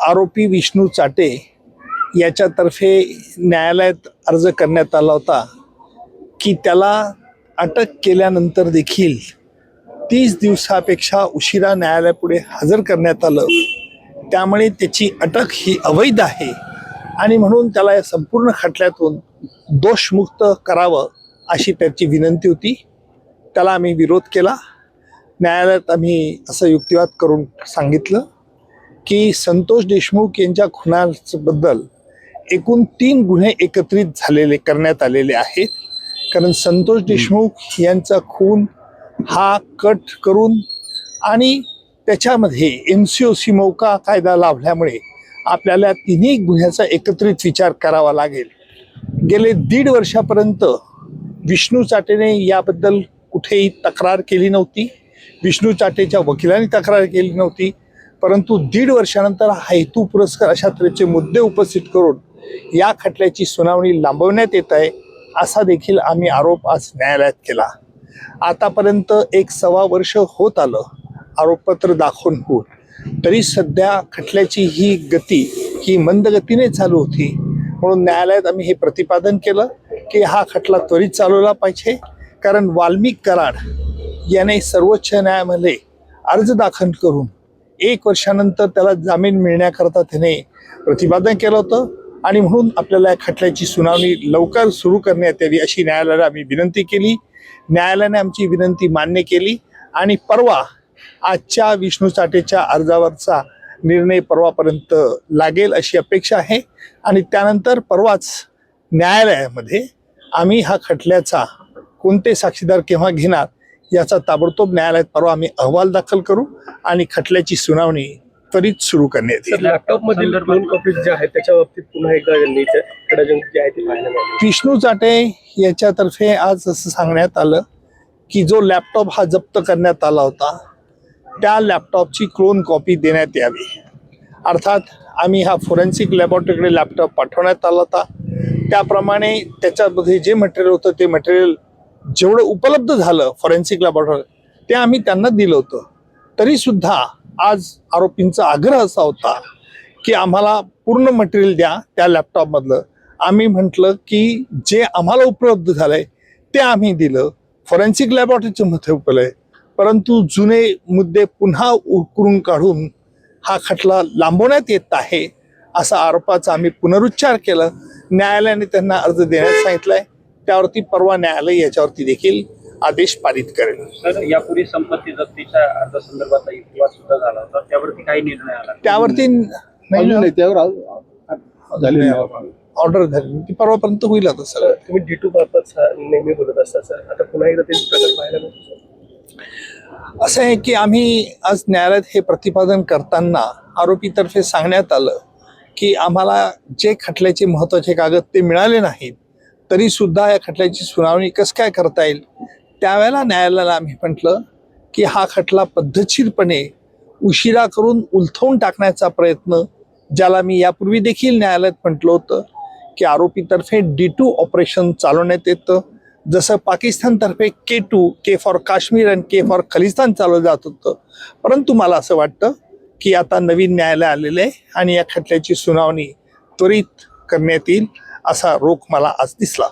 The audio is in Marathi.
आरोपी विष्णू चाटे याच्यातर्फे न्यायालयात अर्ज करण्यात आला होता की त्याला अटक केल्यानंतर देखील 30 दिवसापेक्षा उशिरा न्यायालयापुढे हजर करण्यात आलं, त्यामुळे त्याची अटक ही अवैध आहे आणि म्हणून त्याला या संपूर्ण खटल्यातून दोषमुक्त करावं अशी त्याची विनंती होती. त्याला आम्ही विरोध केला. न्यायालयात आम्ही असं युक्तिवाद करून सांगितलं की संतोष देशमुख यांच्या खुनाबद्दल एकूण 3 गुन्हे एकत्रित करण्यात आलेले आहेत. कारण संतोष देशमुख यांचा खून हा कट करून आणि त्याच्यामध्ये MCOC मौका कायदा लाभल्यामुळे आपल्याला तिन्ही गुन्ह्याचा एकत्रित विचार करावा लागेल. गेले 1.5 वर्षापर्यंत विष्णू चाटेने याबद्दल कुठेही तक्रार केली नव्हती. विष्णू चाटेच्या वकिलांनी तक्रार केली नव्हती. परंतु 1.5 वर्षानंतर हेतू पुरस्कार अशा तऱ्हेचे मुद्दे उपस्थित करून या खटल्याची सुनावणी लांबवण्यात येत आहे असा देखील आम्ही आरोप आज न्यायालयात केला. आतापर्यंत 1.25 वर्ष होत आलं आरोपपत्र दाखवून होऊन, तरी सध्या खटल्याची ही गती ही मंद गतीने चालू होती. म्हणून न्यायालयात आम्ही हे प्रतिपादन केलं की हा खटला त्वरित चालवला पाहिजे. कारण वाल्मिक कराड याने सर्वोच्च न्यायालयामध्ये अर्ज दाखल करून 1 वर्षानंतर त्याला जामीन मिळण्याकरता त्याने प्रतिपादन केलं होतं आणि म्हणून आपल्याला या खटल्याची सुनावणी लवकर सुरू करण्यात यावी अशी न्यायालयाला आम्ही विनंती केली. न्यायालयाने आमची विनंती मान्य केली आणि परवा आजच्या विष्णू चाटेच्या अर्जावरचा निर्णय परवापर्यंत लागेल अशी अपेक्षा आहे आणि त्यानंतर परवाच न्यायालयामध्ये आम्ही हा खटल्याचा कोणते साक्षीदार केव्हा घेणार याचा ताबडतोब न्यायालयात परवा आम्ही अहवाल दाखल करू आणि खटल्याची सुनावणी त्वरित सुरू करण्यात येईल. लॅपटॉप मधील 2 कॉपीज ज्या आहेत त्याच्या बाबतीत पुन्हा एकदा जे आहे ते पाहायला मिळाले. विष्णू चाटे याच्यातर्फे आज असं सांगण्यात आलं की जो लॅपटॉप हा जप्त करण्यात आला होता त्या लॅपटॉपची क्लोन कॉपी देण्यात यावी. अर्थात आम्ही हा फोरेन्सिक लॅबोरेटरीकडे लॅपटॉप पाठवण्यात आला होता. त्याप्रमाणे त्याच्यामध्ये जे मटेरियल होतं ते मटेरियल जेवढं उपलब्ध झालं फॉरेन्सिक लॅबोरेटरी ते आम्ही त्यांना दिलं होतं. तरीसुद्धा आज आरोपींचा आग्रह असा होता की आम्हाला पूर्ण मटेरियल द्या त्या लॅपटॉपमधलं. आम्ही म्हटलं की जे आम्हाला उपलब्ध झालं आहे ते आम्ही दिलं, फॉरेन्सिक लॅबोरेटरीचे मध्ये उपलब्ध आहे, परंतु जुने मुद्दे पुन्हा उकरून काढून हा खटला लांबवण्यात येत आहे असा आरोपाचा आम्ही पुनरुच्चार केला. न्यायालयाने त्यांना अर्ज देण्यास सांगितलाय. त्यावरती परवा न्यायालय याच्यावरती देखील आदेश पारित करेल. तर यापूर्वी संपत्ती जप्तीच्या अर्जासंदर्भात विवाद सुद्धा झाला होता, त्यावरती काही निर्णय आला? त्यावरती ऑर्डर झाली ती परवापर्यंत होईल. आता सर तुम्ही D2 बाबत नेहमी बोलत असता सर, आता पुन्हा एकदा ते प्रकार पाहायला मिळतो. असं आहे की आम्ही आज न्यायालयात हे प्रतिपादन करताना आरोपीतर्फे सांगण्यात आलं की आम्हाला जे खटल्याचे महत्त्वाचे कागद ते मिळाले नाहीत, तरी सुद्धा या खटल्याची सुनावणी कसं काय करता येईल. त्यावेळेला न्यायालयाला आम्ही म्हटलं की हा खटला पद्धतशीरपणे उशिरा करून उलथवून टाकण्याचा प्रयत्न, ज्याला मी यापूर्वी देखील न्यायालयात म्हटलं होतं की आरोपीतर्फे D2 ऑपरेशन चालवण्यात येतं. जसं पाकिस्तानतर्फे K2 K फॉर काश्मीर आणि K फॉर खलिस्तान चालवलं जात होतं. परंतु मला असं वाटतं की आता नवीन न्यायालय आलेलं आहे आणि या खटल्याची सुनावणी त्वरित करण्यात येईल असा रोख मला आज दिसला.